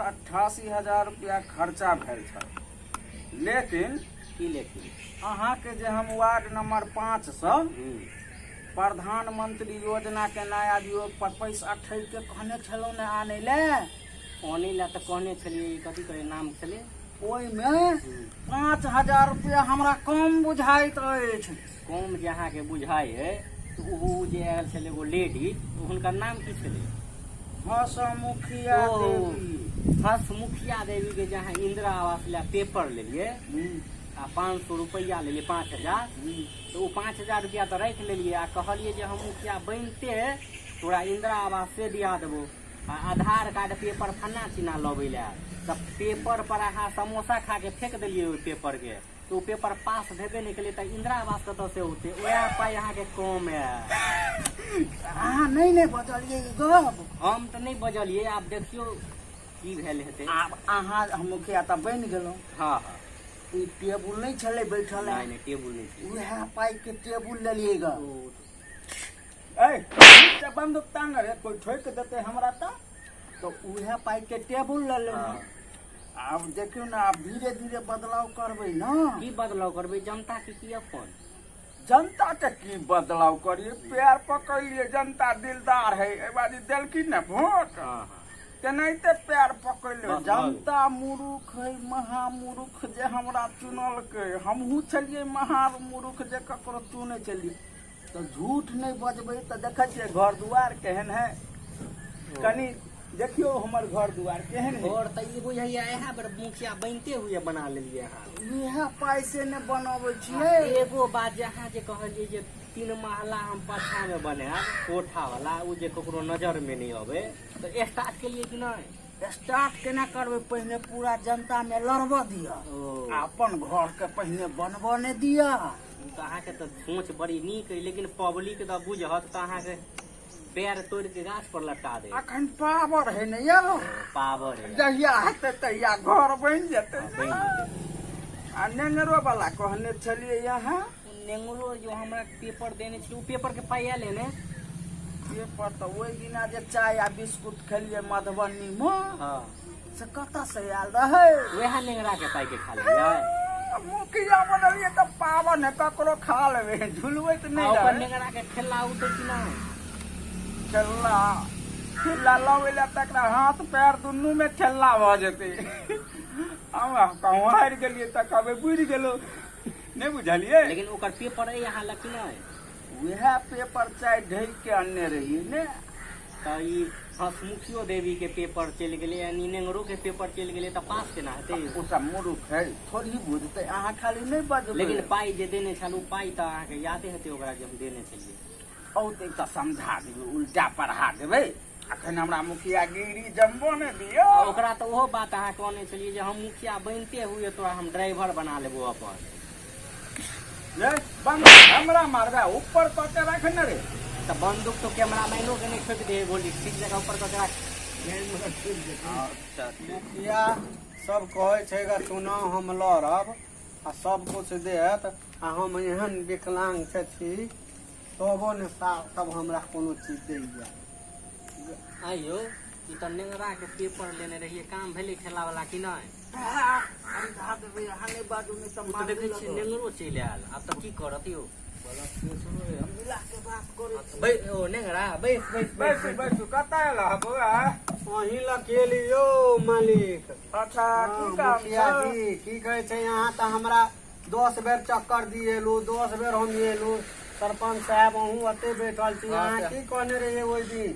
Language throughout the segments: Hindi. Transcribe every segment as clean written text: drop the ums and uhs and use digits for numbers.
1,88,000 खर्चा भेल छल। लेकिन अहाँ के जे हम वार्ड नंबर 5 से प्रधानमंत्री योजना के नया योग पर पैसा ठैक के कहने छलौ ने आने ले तो कहने छलिए कथी करे नाम छले ओई में 5,000 रुपया हमरा कम बुझाइत अछि। कम जे अहाँ के बुझाई है तो उ जे आयल छले एगो लेडी हुनकर नाम की छले? हसमुखिया देवी। हसमुखिया देवी के जहाँ इंदिरा आवास ला पेपर ले लिए आ 500 रुपया ले लिए 5,000 तो वो 5,000 रुपया तो रख ले लिए आ कहलिए जे हम मुखिया बनते तोरा इंदिरा आवास से दिया देबो आ आधार कार्ड पेपर फन्ना चिन्हा लबे ला तब पेपर पर अहाँ समोसा खा के फेंक दिलिए ओइ पेपर के तो पेपर पास भेबे नहीं के तो इंदिरा आवास कतऽ से होते वह पाई अहाँ के कम है। अहाँ नहीं बजलिए गप हम तो नहीं बजलिए आप देखियो की भेल हेते। आब अहाँ मुखिया त बनि गेलौ। हाँ ई टेबुल नहीं छले बैठल है नहीं टेबुल नहीं वह पाई के टेबुल लेलिए ग ए बंदूक तान रे कोई ठोक देते हमरा तो वह पाई के टेबुल ले ले। अब देखियो ना आप धीरे धीरे बदलाव करबे ना। की बदलाव करबे जनता की अपन जनता के की बदलाव करिए पैर पकड़िए जनता दिलदार है ए बाजी देलकी ना वोट तेनाहिते पैर पकड़ ले। जनता मूर्ख है महामूर्ख जे हमरा चुनल के हमहू छलिए महामूर्ख जे ककरो चुने चलिए तो झूठ नहीं बजबे तो देखे छिए घर दुआर केहन है कनी देखियो हमर घर दुआर केहन है। और त ई बुझाइए यहाँ पर मुखिया बनते हुए बना लेलिए अहाँ इहे पैसे ने बनावे छिए। एगो बात जहाँ जे कहलिए जे 3 महला हम पाछा में बनाब कोठा वाला उ जे ककरो नजर में नहीं आवे तो स्टार्ट के लिए कि नहीं स्टार्ट केना करबे पहले पूरा जनता में लड़ब दिया अपन घर के पहले बनबो ने दिया। अहाँ के तो सोच बड़ी नीक है लेकिन पब्लिक तो बुझत तो अहाँ के पैर तोड़ के गाछ पर लटका दे। अखन पावर है ने यो पावर है जहिया हेते तहिया घर बन जेते। आ नेंगरो वाला कहने छलिए यहाँ नेंगरो जो हमरा पेपर देने छे उ पेपर के पाइया लेने पेपर तो ओइ दिना जे चाय आ बिस्कुट खेलिए मधुबनी में हां से कता से आयल रहे वह नेंगरा के पाई के खा लिया मुखिया बनलिए तो पावन है ककरो खा लेबे झुलवे तो नहीं रहे। नेंगरा के ठेला उठे कि नहीं ठेला ठेला लवेला तक हाथ पैर दुनू में ठेला भ जेते हम कहूँ हार गेलिए त कबे बुझ गेलो नहीं बुझलिए। लेकिन ओकर पेपर है यहाँ लकी नहीं वह पेपर चाय ढेर के अन्ने रहिए ने तो ई हसमुखियो देवी के पेपर चल गए यानी नेंगरो के पेपर चल गए तो पास केना हेते ओ सब मूर्ख है थोड़ी बुझते अहाँ खाली नहीं बजबे। लेकिन पाई जे देने छलू पाई तो अहाँ के यादे हेते ओकरा जे हम देने छलिए औ त समझा देबे उल्टा पढ़ा देबे अखन हमरा मुखिया गिरी जम्बो ने दियो ओकरा तो ओहो बात अहाँ कहने छलिए जे हम मुखिया बनते हुए तो हम ड्राइवर बना लेबो अपन ले बंदूक हमरा मारबे ऊपर क के रखने रे तो बंदूक तो कैमरा मैनो के नहीं फेंक दे बोली ठीक जगह ऊपर क के रख। अच्छा मुखिया सब कहे छे गा चुनाव हम लड़ब आ सब कुछ देत आ हम एहन विकलांग छी तबो ने तब हमरा कोनो चीज दैया। आइयो ई तो नेंगरा के पेपर लेने रहिए काम भेले खेला वाला कि नहीं अरे धा देबे अहाँ नहीं बाजू नहीं सब मार देखे छी नेंगरो चल आयल अब तब की करत यो हम मिला के बात करे बे ओ नेंगरा बैस बैस कता आला बउआ वही लकेली यो मालिक। अच्छा की काम मुखिया जी की कहे छे यहाँ तो हमरा 10 बेर चक्कर दिएलू 10 बेर हम एलू सरपंच साहब अहूँ अते बैठल छी यहाँ की कहने रहिए ओहि दिन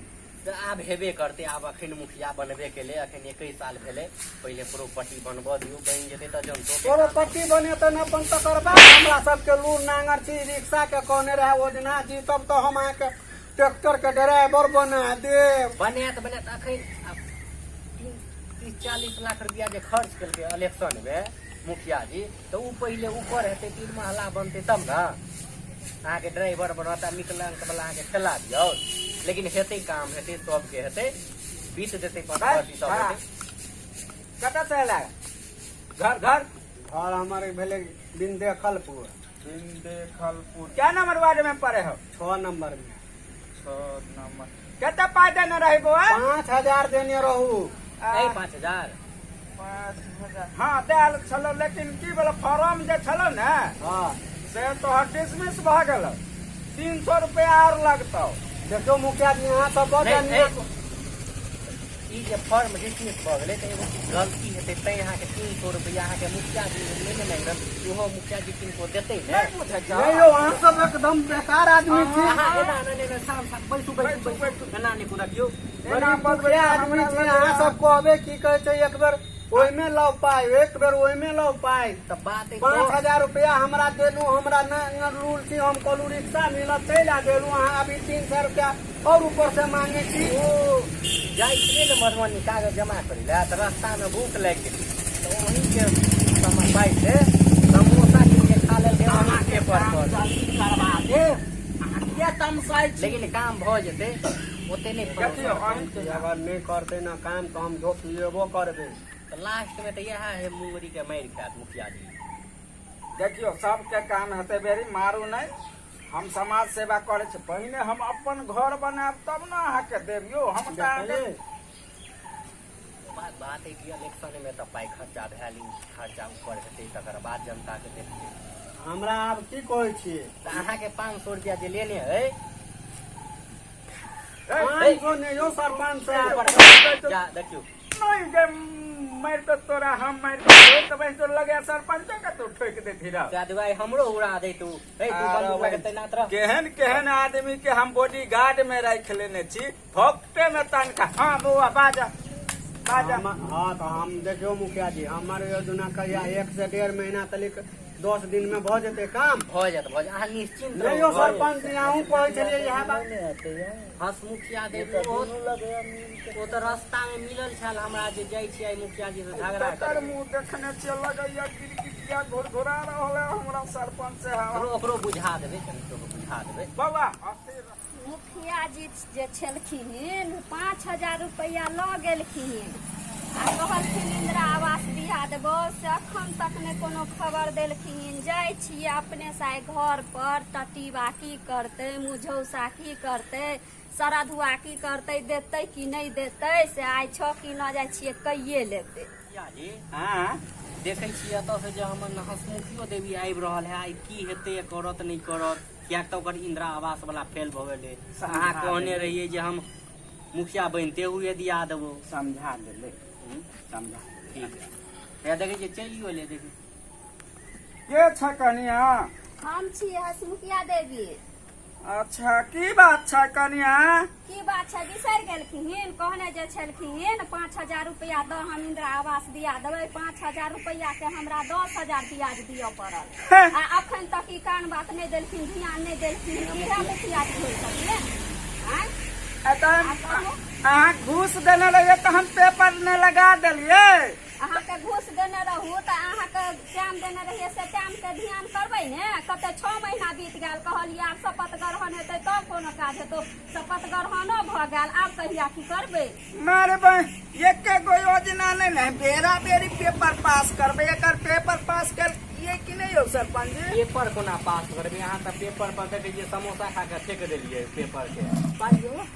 आब हेबे करते आब अखन मुखिया बनबे के लिए अखन 21 साल भेले पहले प्रॉपर्टी बनबो दियो बन जेते त जनतो प्रॉपर्टी बने त न बन त करबा हमरा सबके लूर नांगर छी रिक्शा के कहने रहे ओजना जी तब तो हम आके ट्रैक्टर के ड्राइवर बना दे बने अखन 30-40 लाख रुपया जे खर्च करके इलेक्शन में मुखिया जी तो उ पहले ऊपर हेते 3 महला बनते तब ना अहाँ के ड्राइवर बनता विकलांग वाला अहाँ के ठेला दियो लेकिन हेते काम हेते सब के हेते बीत देते प्रॉपर्टी सब हेते कता चला घर घर और हमारे भेले बिंदेखलपुर क्या नंबर वार्ड में पड़े हो 6 नंबर में 6 नंबर केते पाई देने रही बुआ 5,000 देने रहू ए 5000 5,000 हाँ देल छलो, लेकिन की बोला फॉर्म जे छलो ने हाँ से तोहर डिसमिस भ गेल, 300 रुपया और लगतौ। देखियो मुखिया जी यहाँ सब बदल नहीं, ई जे फॉर्म डिसमिस भ गेलै त एगो गलती हेतै तै अहाँ के 300 रुपया अहाँ के मुखिया जी लेने नहीं रह ओहो मुखिया जी किनको देतै ने। नहीं बुझै छ नहीं यो अहाँ सब एकदम बेकार आदमी छी। अहाँ एना ने शाम शाम बैठू एना ने कुरा दियौ। गरीब मुखिया आदमी छी, अहाँ सब कहबे की कहै छै एक बेर ओहिमे लव पाई, एक बेर ओहिमे लव पाई। त बात 5,000 रुपया हमरा देलू, हमरा न रूल छी, हम कहलू रिक्शा मिलत चलि आ गेलू, अहाँ अभी 300 रुपया और ऊपर से मांगे छी। जाई छलियै ने मधुबनी कागज जमा करै लए त रास्ता में भूख लागि गेलै त वहीं के समय पाइ से समोसा के खा लेल अहाँ के पर जल्दी करवा दे, अहाँ के तमसाइ छी। लेकिन काम भ जेतै ओते नहीं देखियो पड़त। अगर नहीं करते ना काम तो हम धोख लेबो करबे। तो लास्ट में तो यह है मुंगरी के मार खात मुखिया जी। देखियो सबके काम हेतै बेरी, मारू नहीं। हम समाज सेवा करे छी, पहिने हम अपन घर बनाब तब ना अहाँ के देबियो। हम बात है कि इलेक्शन में तो पाई खर्चा भैली, खर्चा ऊपर हेतै तकर बाद जनता के देखतै। हमरा आब की कहै छियै, तो अहाँ के 500 रुपया जे लेने है 500 नहीं यो सरपंच साहब जा देखियो नहीं जे मार तो तोरा हम मार के तो भाई तो लगे सरपंच का तो ठोक दे धीरा। क्या दवाई हमरो उड़ा दे तू। ए तू बंदूक लगे तैनात रह। केहन केहन आदमी के हम बॉडी गार्ड में रख लेने छी, भोक्टे में तनका। हाँ बउआ बाजा बाजा। हाँ तो हम देखियो मुखिया जी, हमारे योजना कहिया 1 से 1.5 महीना तक 10 दिन में भ जेते काम। हो जात अहाँ निश्चिंत नहीं यो सरपंच जी अहूँ कहै छलियै इएह बात। हस मुखिया दे ओ तो रास्ता में मिलल छल हमरा जे जाई छी आई मुखिया जी से झगड़ा कर कर मुंह देखने छ लगैया गिरगिटिया घुरघुरा रहल है हमरा सरपंच से। ओकरो बुझा देबे कनिको बुझा देबे। बाबा मुखिया जी जे छलखिन 5,000 रुपया लऽ गेलखिन आ कहलखिन इंदिरा आवास दिया देबो, से अखन तक ने कोनो खबर देलखिन। जाइ छियै अपने से घर पर, टटीबा की करतै, मुझौसा की करतै, सरधुआ की करतै, देतै कि नहीं देतै, से आइ छौ कि न जाइ छियै कइये लेतै। मुखिया जी हाँ देखै छी एतऽ से जे हमर हसमुखियो देवी आबि रहल है, आई की हेतै करत नहीं करत, किया तो ओकर इंदिरा आवास वाला फेल भ गेलै। अहाँ कहने रहिए जे हम मुखिया बनते हुए दिया देबो। समझा दे समझा। ठीक है देखै छी चलियो ले देखी के छ कनिया। हम छी हसमुखिया देवी। अच्छा की बात छ कनिया। की बात छै बिसरि गेलखिन। कहने जे छलखिन 5,000 रुपया दऽ हम इंदिरा आवास दिया देबै। 5,000 रुपया के हमरा 10,000 ब्याज दिअ पड़ल। आ अखन तक ई कान बात नहीं देलखिन, ध्यान नहीं देलखिन। इएह मुखिया जी होइ छथिन। अहाँ घूस देने रहिए तो हम पेपर ने लगा दिलिए। अहाँ के घूस देने रहू तो अहाँ के टाइम देने रहिए, से टाइम के ध्यान करबै ने। कते 6 महीना बीत गेल, कहलिए आब शपथ ग्रहण हेतै तब कोनो काज हेतौ। शपथ ग्रहणो भ गेल, आब कहिया की करबै। मारे बहन एके गो योजना नहीं ना, बेरा बेरी पेपर पास करबे। एकर पेपर पास कर ये कि नहीं हो सरपंच जी। पेपर कोना पास करबे। अहाँ त पेपर पर देखै छियै समोसा खा के फेंक देलिए पेपर के पाइयो।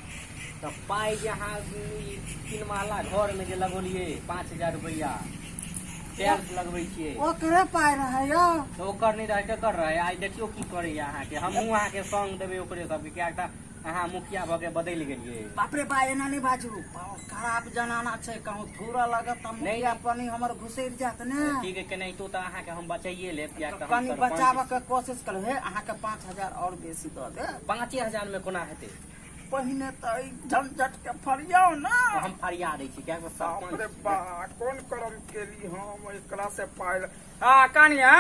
तो पाई जे अहाँ 3 महला घर में जे लगौलिए 5,000 रुपया टैक्स लगबै छियै, ओकरे पाइ रहै यौ। तो ओकर नहीं रहे केकर रहे। आई देखियो की करे अहाँ के, हमहू अहाँ के संग देबे ओकरे सब के। एकटा अहाँ मुखिया भ के बदल गेलिए। बाप रे बा एना नहीं बाजू, खराब जनाना छै, कहूँ थोड़ा लागत हम नहीं अपनी हमर घुसैर जात ने। ठीक है केनाही तो अहाँ के हम बचाइए लेब। किया त कनी बचाव के कोशिश करब। हे अहाँ के 5,000 और बेसी दऽ दे। 5,000 में कोना हेतै। पहिने तो झंझट के फरियाओ ना। हम फरिया दै छी क्या बाप रे बा कौन करम केली हम एकरा से पाइल। हाँ कनिया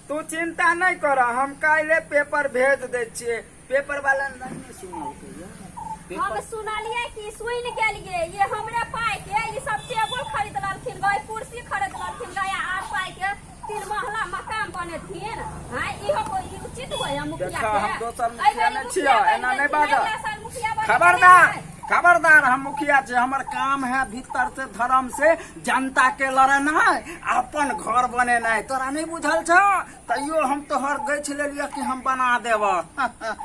तू चिंता नहीं कर, हम काल्हे पेपर भेज दे छिए। पेपर वाला नहीं सुनल। हम सुनलिए कि सुनि गेलिए। ये हमरे पाई के ई सब टेबुल खरीद ललखिन, गय कुर्सी खरीद ललखिन, गया आर पाई के 3 महला मकान बनेथिन। हां इहो कोई उचित होय मुखिया के। हम दोसर मुखिया नहीं छियो, एना नहीं बाजा। खबरदार खबरदार हम मुखिया छे। हमर काम है भीतर से धर्म से जनता के लड़ना है, अपन घर बनेना है। तोरा नहीं बुझल छ तैयो हम तोहर गछ लेलिए कि हम बना देब।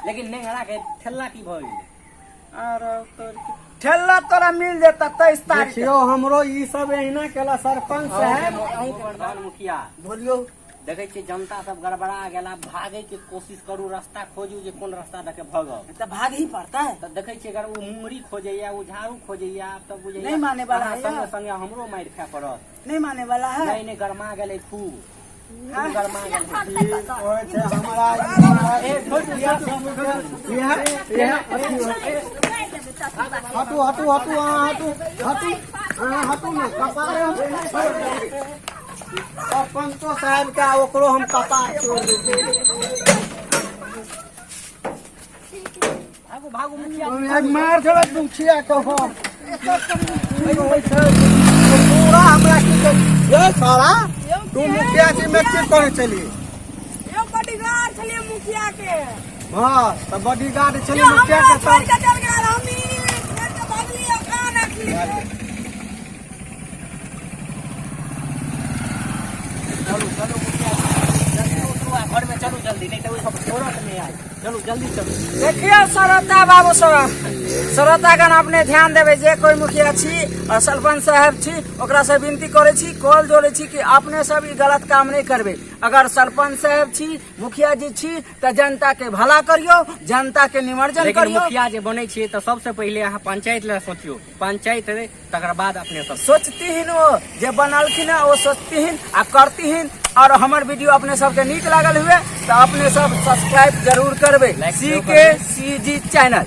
लेकिन नेंगरा के ठेला की भ गेलै। अरे तोर ठेला तोरा मिल जेता 23 तारीख के। देखियो हमरो ई सब एहिना केला सरपंच साहब। अहूँ प्रधान मुखिया बोलियो देखे छियै जनता सब गड़बड़ा गेला, भागे के कोशिश करू, रास्ता खोजू जे कोन रास्ता दे के भगब। तो भाग ही पड़ता है। तो देखे छियै अगर वो मुंगरी खोजैया, वो झाड़ू खोजैया, तब बुझैया नहीं माने वाला है संगे यार। संगे हमरो मार खाय पड़त। नहीं माने वाला है। नहीं नहीं गरमा गेलै खूब गरमा गेलै। ओए छे हमरा हटू हटू हटू हटू हटू हटू ना कपार सरपंचो साहब का ओकरो हम कपार छोड़ देते। भागू भागू मुखिया मार छोड़ा मुखिया कहो पूरा हमरा की ये सारा तू मुखिया जी में की करे चली बॉडीगार्ड छलिए मुखिया के। हाँ तो बॉडीगार्ड चली मुखिया के छोड़ साथ के चल गया हमी घर के बगली और कान रखली। चलो चलो मुखिया जल्दी उतरो, घर में चलो जल्दी, नहीं तो वो सब छोड़त नहीं आए। चलो जल्दी चलो। देखिए सरता बाबू सब सरता गण अपने ध्यान देवे, जे कोई मुखिया छी और सरपंच साहब छी ओकरा से विनती करे छी, कॉल जोड़े छी कि अपने सब ई गलत काम नहीं करबे। अगर सरपंच साहब छी, मुखिया जी छी तो जनता के भला करियो, जनता के निमर्जन लेकिन करियो। मुखिया जे बने छियै तो सबसे पहले अहाँ पंचायत ला सोचियो, पंचायत रे तकर बाद अपने सब सोचतीहिन वो जे बनलखिन है वो सोचतीहिन आ करतीहिन। और हमार वीडियो अपने सबके नीक लागल हुए तो अपने सब सब्सक्राइब जरूर करबे लाइक CKCG चैनल।